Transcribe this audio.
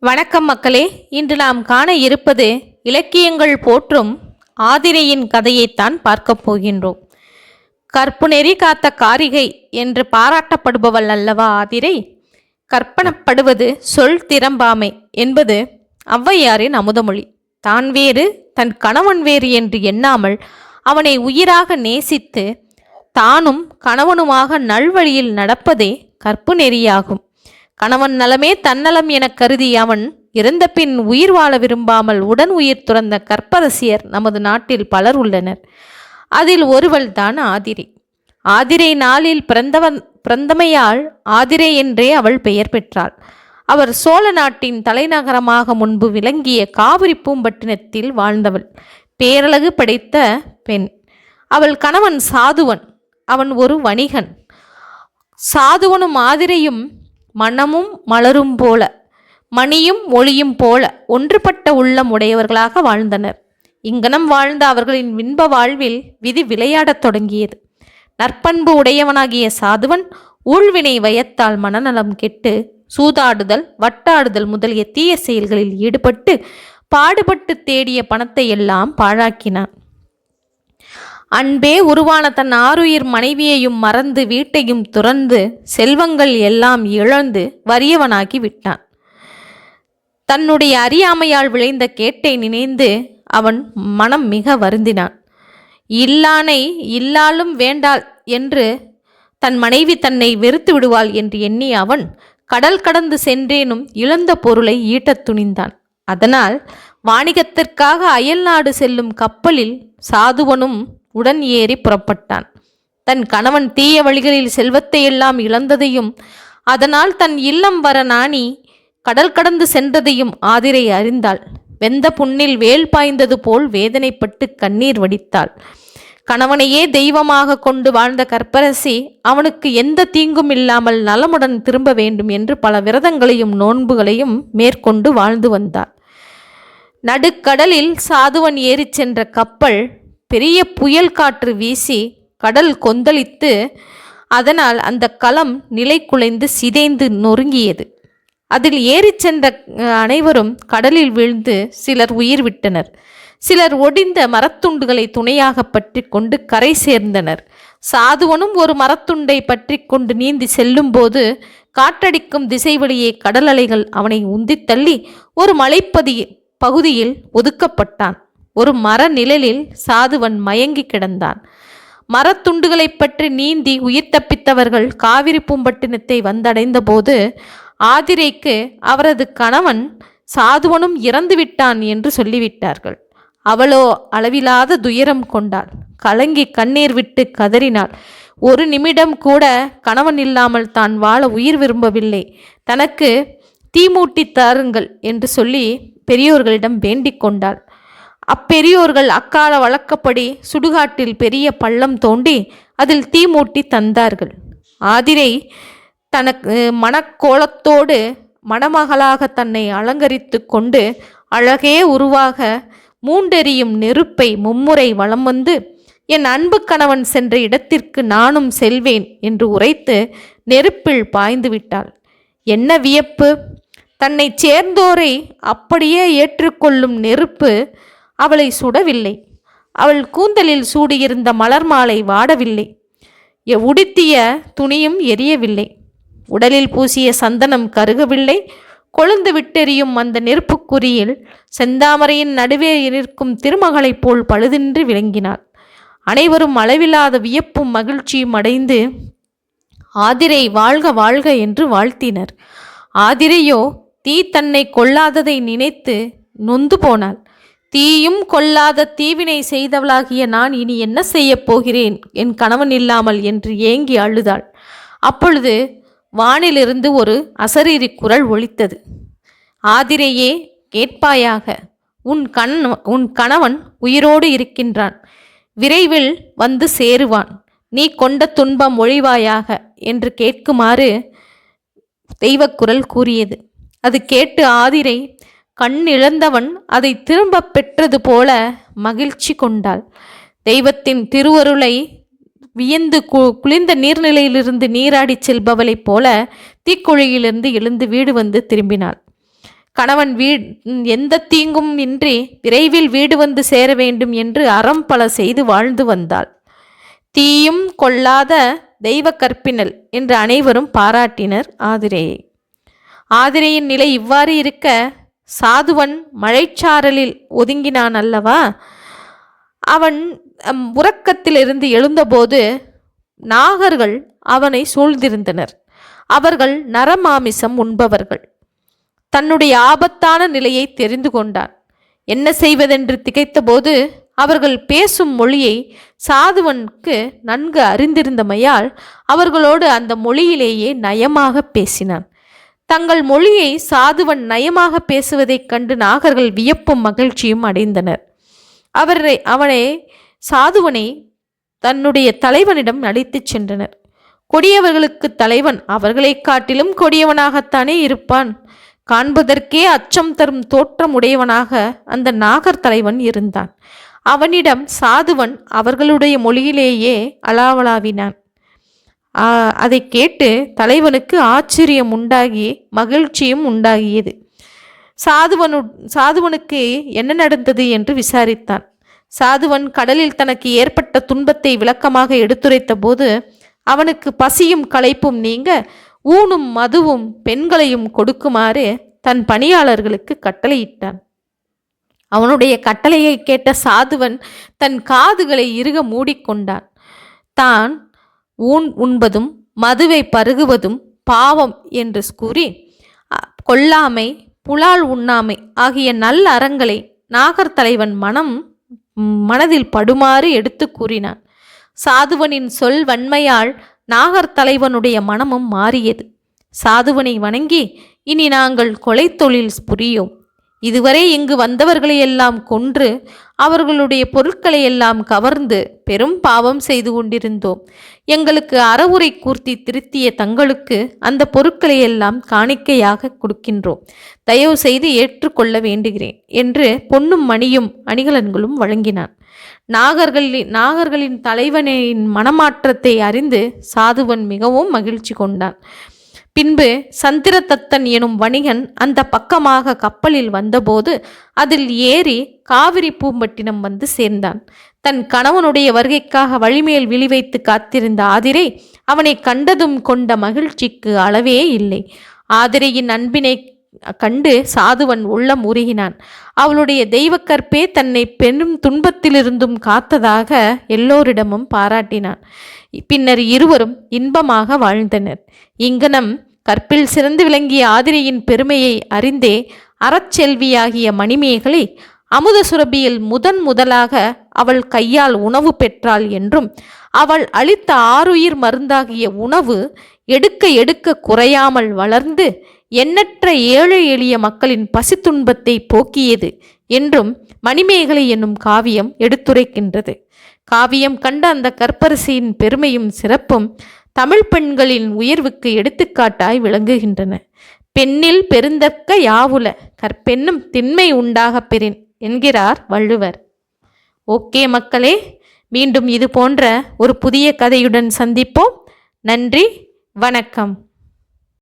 வணக்கம் மக்களே. இன்று நாம் காண இருப்பது இலக்கியங்கள் போற்றும் ஆதிரையின் கதையைத்தான் பார்க்கப் போகின்றோம். கற்பு நெறி காத்த காரிகை என்று பாராட்டப்படுபவள் அல்லவா ஆதிரை? கற்பனப்படுவது சொல் திறம்பாமை என்பது ஔவையாரின் அமுதமொழி. தான் வேறு தன் கணவன் வேறு என்று எண்ணாமல் அவனை உயிராக நேசித்து தானும் கணவனுமாக நல்வழியில் நடப்பதே கற்பு நெறியாகும். கணவன் நலமே தன்னலம் என கருதி அவன் இறந்த பின் உயிர் வாழ விரும்பாமல் உடன் உயிர் துறந்த கற்பரசியர் நமது நாட்டில் பலர் உள்ளனர். அதில் ஒருவள் தான் ஆதிரை. ஆதிரை நாளில் பிறந்தமையால் ஆதிரை என்றே அவள் பெயர் பெற்றாள். அவர் சோழ நாட்டின் தலைநகரமாக முன்பு விளங்கிய காவிரி பூம்பட்டினத்தில் வாழ்ந்தவள். பேரழகு படைத்த பெண். அவள் கணவன் சாதுவன். அவன் ஒரு வணிகன். சாதுவனும் ஆதிரையும் மனமும் மலரும் போல, மணியும் ஒளியும் போல ஒன்றுபட்ட உள்ளம் உடையவர்களாக வாழ்ந்தனர். இங்கனம் வாழ்ந்த அவர்களின் இன்ப வாழ்வில் விதி விளையாடத் தொடங்கியது. நற்பண்பு உடையவனாகிய சாதுவன் ஊழ்வினை வயத்தால் மனநலம் கெட்டு சூதாடுதல், வட்டாடுதல் முதலிய தீய செயல்களில் ஈடுபட்டு பாடுபட்டு தேடிய பணத்தை எல்லாம் பாழாக்கினான். அன்பே உருவான தன் ஆருயிர் மனைவியையும் மறந்து வீட்டையும் துறந்து செல்வங்கள் எல்லாம் இழந்து வறியவனாகி விட்டான். தன்னுடைய அறியாமையால் விளைந்த கேட்டை நினைந்து அவன் மனம் மிக வருந்தினான். இல்லானை இல்லாலும் வேண்டாள் என்று தன் மனைவி தன்னை வெறுத்து விடுவாள் என்று எண்ணி அவன் கடல் கடந்து சென்றேனும் இழந்த பொருளை ஈட்டத் துணிந்தான். அதனால் வாணிகத்திற்காக அயல் நாடு செல்லும் கப்பலில் சாதுவனும் உடன் ஏறி புறப்பட்டான். தன் கணவன் தீய வழிகளில் செல்வத்தை எல்லாம் இழந்ததையும் அதனால் தன் இல்லம் வர நாணி கடல் கடந்து சென்றதையும் ஆதிரை அறிந்தாள். வெந்த புண்ணில் வேல் பாய்ந்தது போல் வேதனைப்பட்டு கண்ணீர் வடித்தாள். கணவனையே தெய்வமாக கொண்டு வாழ்ந்த கற்பரசி அவனுக்கு எந்த தீங்கும் இல்லாமல் நலமுடன் திரும்ப வேண்டும் என்று பல விரதங்களையும் நோன்புகளையும் மேற்கொண்டு வாழ்ந்து வந்தாள். நடுக்கடலில் சாதுவன் ஏறிச் சென்ற கப்பல் பெரிய புயல் காற்று வீசி கடல் கொந்தளித்து அதனால் அந்த களம் நிலை குலைந்து சிதைந்து நொறுங்கியது. அதில் ஏறிச் சென்ற அனைவரும் கடலில் வீழ்ந்து சிலர் உயிர் விட்டனர். சிலர் ஒடிந்த மரத்துண்டுகளை துணையாக பற்றி கொண்டு கரை சேர்ந்தனர். சாதுவனும் ஒரு மரத்துண்டை பற்றி கொண்டு நீந்தி செல்லும்போது காற்றடிக்கும் திசை வழியே கடல் அலைகள் அவனை உந்தித் தள்ளி ஒரு பகுதியில் ஒதுக்கப்பட்டான். ஒரு மர நிழலில் சாதுவன் மயங்கி கிடந்தான். மரத்துண்டுகளை பற்றி நீந்தி உயிர் தப்பித்தவர்கள் காவிரி பூம்பட்டினத்தை வந்தடைந்த போது ஆதிரைக்கு அவரது கணவன் சாதுவனும் இறந்து விட்டான் என்று சொல்லிவிட்டார்கள். அவளோ அளவிலாத துயரம் கொண்டாள். கலங்கி கண்ணீர் விட்டு கதறினாள். ஒரு நிமிடம் கூட கணவன் இல்லாமல் தான் வாழ உயிர் விரும்பவில்லை. தனக்கு தீமூட்டி தாருங்கள் என்று சொல்லி பெரியோர்களிடம் வேண்டிக் கொண்டாள். அப்பெரியோர்கள் அக்கால வழக்கப்படி சுடுகாட்டில் பெரிய பள்ளம் தோண்டி அதில் தீ மூட்டி தந்தார்கள். ஆதிரை தனக்கு மனக்கோலத்தோடு மணமகளாக தன்னை அலங்கரித்து கொண்டு அழகே உருவாக மூண்டெறியும் நெருப்பை மும்முறை வலம் வந்து என் அன்பு கணவன் சென்ற இடத்திற்கு நானும் செல்வேன் என்று உரைத்து நெருப்பில் பாய்ந்து விட்டாள். என்ன வியப்பு! தன்னை சேர்ந்தோரை அப்படியே ஏற்றுக்கொள்ளும் நெருப்பு அவளை சுடவில்லை. அவள் கூந்தலில் சூடியிருந்த மலர் மாலை வாடவில்லை. உடுத்திய துணியும் எரியவில்லை. உடலில் பூசிய சந்தனம் கருகவில்லை. கொழுந்து விட்டெறியும் அந்த நெருப்புக்குறியில் செந்தாமரையின் நடுவே நிற்கும் திருமகளைப் போல் பழுதின்றி விளங்கினாள். அனைவரும் அளவில்லாத வியப்பும் மகிழ்ச்சியும் அடைந்து ஆதிரை வாழ்க வாழ்க என்று வாழ்த்தினர். ஆதிரையோ தீ தன்னை கொல்லாததை நினைத்து நொந்து போனாள். தீயும் கொல்லாத தீவினை செய்தவளாகிய நான் இனி என்ன செய்யப் போகிறேன் என் கணவன் இல்லாமல் என்று ஏங்கி அழுதாள். அப்பொழுது வானிலிருந்து ஒரு அசரீரி குரல் ஒலித்தது. ஆதிரையே, கேட்பாயாக, உன் கணவன் உயிரோடு இருக்கின்றான். விரைவில் வந்து சேருவான். நீ கொண்ட துன்பம் ஒழிவாயாக என்று கேட்குமாறு தெய்வக்குரல் கூறியது. அது கேட்டு ஆதிரை கண் இழந்தவன் அதை திரும்ப பெற்றது போல மகிழ்ச்சி கொண்டாள். தெய்வத்தின் திருவருளை வியந்து குளிர்ந்த நீர்நிலையிலிருந்து நீராடி செல்பவளைப் போல தீக்குழியிலிருந்து எழுந்து வீடு வந்து திரும்பினாள். கணவன் எந்த தீங்கும் இன்றி விரைவில் வீடு வந்து சேர வேண்டும் என்று அறம் பல செய்து வாழ்ந்து வந்தாள். தீயும் கொள்ளாத தெய்வ கற்பினல் என்று அனைவரும் பாராட்டினர் ஆதிரையை. ஆதிரையின் நிலை இவ்வாறு இருக்க சாதுவன் மழைச்சாரலில் ஒதுங்கினான் அல்லவா? அவன் உறக்கத்திலிருந்து எழுந்தபோது நாகர்கள் அவனை சூழ்ந்திருந்தனர். அவர்கள் நரமாமிசம் உண்பவர்கள். தன்னுடைய ஆபத்தான நிலையை தெரிந்து கொண்டான். என்ன செய்வதென்று திகைத்தபோது அவர்கள் பேசும் மொழியை சாதுவனுக்கு நன்கு அறிந்திருந்தமையால் அவர்களோடு அந்த மொழியிலேயே நயமாக பேசினான். தங்கள் மொழியை சாதுவன் நயமாக பேசுவதைக் கண்டு நாகர்கள் வியப்பும் மகிழ்ச்சியும் அடைந்தனர். அவனை சாதுவனை தன்னுடைய தலைவனிடம் அழைத்துச் சென்றனர். கொடியவர்களுக்கு தலைவன் அவர்களை காட்டிலும் கொடியவனாகத்தானே இருப்பான். காண்பதற்கே அச்சம் தரும் தோற்றம் உடையவனாக அந்த நாகர் தலைவன் இருந்தான். அவனிடம் சாதுவன் அவர்களுடைய மொழியிலேயே அலாவலாவினான். அதை கேட்டு தலைவனுக்கு ஆச்சரியம் உண்டாகி மகிழ்ச்சியும் உண்டாகியது. சாதுவனுக்கு என்ன நடந்தது என்று விசாரித்தான். சாதுவன் கடலில் தனக்கு ஏற்பட்ட துன்பத்தை விளக்கமாக எடுத்துரைத்த போது அவனுக்கு பசியும் களைப்பும் நீங்க ஊனும் மதுவும் பெண்களையும் கொடுக்குமாறு தன் பணியாளர்களுக்கு கட்டளையிட்டான். அவனுடைய கட்டளையை கேட்ட சாதுவன் தன் காதுகளை இறுக மூடிக்கொண்டான். தான் ஊன் உண்பதும் மதுவை பருகுவதும் பாவம் என்று கூறி கொல்லாமை, புலால் உண்ணாமை ஆகிய நல்ல அறங்களை நாகர் தலைவன் மனதில் படுமாறு எடுத்து கூறினான். சாதுவனின் சொல் வன்மையால் நாகர் தலைவனுடைய மனமும் மாறியது. சாதுவனை வணங்கி, இனி நாங்கள் கொலை தொழில் புரியோம். இதுவரை இங்கு வந்தவர்களையெல்லாம் கொன்று அவர்களுடைய பொருட்களை எல்லாம் கவர்ந்து பெரும் பாவம் செய்து கொண்டிருந்தோம். எங்களுக்கு அறவுரை கூர்த்தி திருத்திய தங்களுக்கு அந்த பொருட்களை எல்லாம் காணிக்கையாக கொடுக்கின்றோம். தயவு செய்து ஏற்றுக்கொள்ள வேண்டுகிறேன் என்று பொன்னும் மணியும் அணிகலன்களும் வழங்கினான். நாகர்களின் தலைவனின் மனமாற்றத்தை அறிந்து சாதுவன் மிகவும் மகிழ்ச்சி கொண்டான். பின்பு சந்திரதத்தன் எனும் வணிகன் அந்த பக்கமாக கப்பலில் வந்தபோது அதில் ஏறி காவிரி பூம்பட்டினம் வந்து சேர்ந்தான். தன் கணவனுடைய வருகைக்காக வழிமேல் விழி வைத்து காத்திருந்த ஆதிரை அவனை கண்டதும் கொண்ட மகிழ்ச்சிக்கு அளவே இல்லை. ஆதிரையின் அன்பினை கண்டு சாதுவன் உள்ளம் உருகினான். அவளுடைய தெய்வக்கற்பே தன்னை பெரும் துன்பத்திலிருந்தும் காத்ததாக எல்லோரிடமும் பாராட்டினான். பின்னர் இருவரும் இன்பமாக வாழ்ந்தனர். இங்கனம் கற்பில் சிறந்து விளங்கிய ஆதிரையின் பெருமையை அறிந்தே அறச்செல்வியாகிய மணிமேகலை அமுத சுரபியில் முதலாக அவள் கையால் உணவு பெற்றாள் என்றும் அவள் அளித்த ஆருயிர் மருந்தாகிய உணவு எடுக்க எடுக்க குறையாமல் வளர்ந்து எண்ணற்ற ஏழை எளிய மக்களின் பசித்துன்பத்தை போக்கியது என்றும் மணிமேகலை என்னும் காவியம் எடுத்துரைக்கின்றது. காவியம் கண்ட அந்த கற்பரசியின் பெருமையும் சிறப்பும் தமிழ் பெண்களின் உயர்வுக்கு எடுத்துக்காட்டாய் விளங்குகின்றன. பெண்ணில் பெருந்தக்க யாவுல கற்பெண்ணும் திண்மை உண்டாக பெறின் என்கிறார் வள்ளுவர். ஓகே மக்களே, மீண்டும் இது போன்ற ஒரு புதிய கதையுடன் சந்திப்போம். நன்றி, வணக்கம்.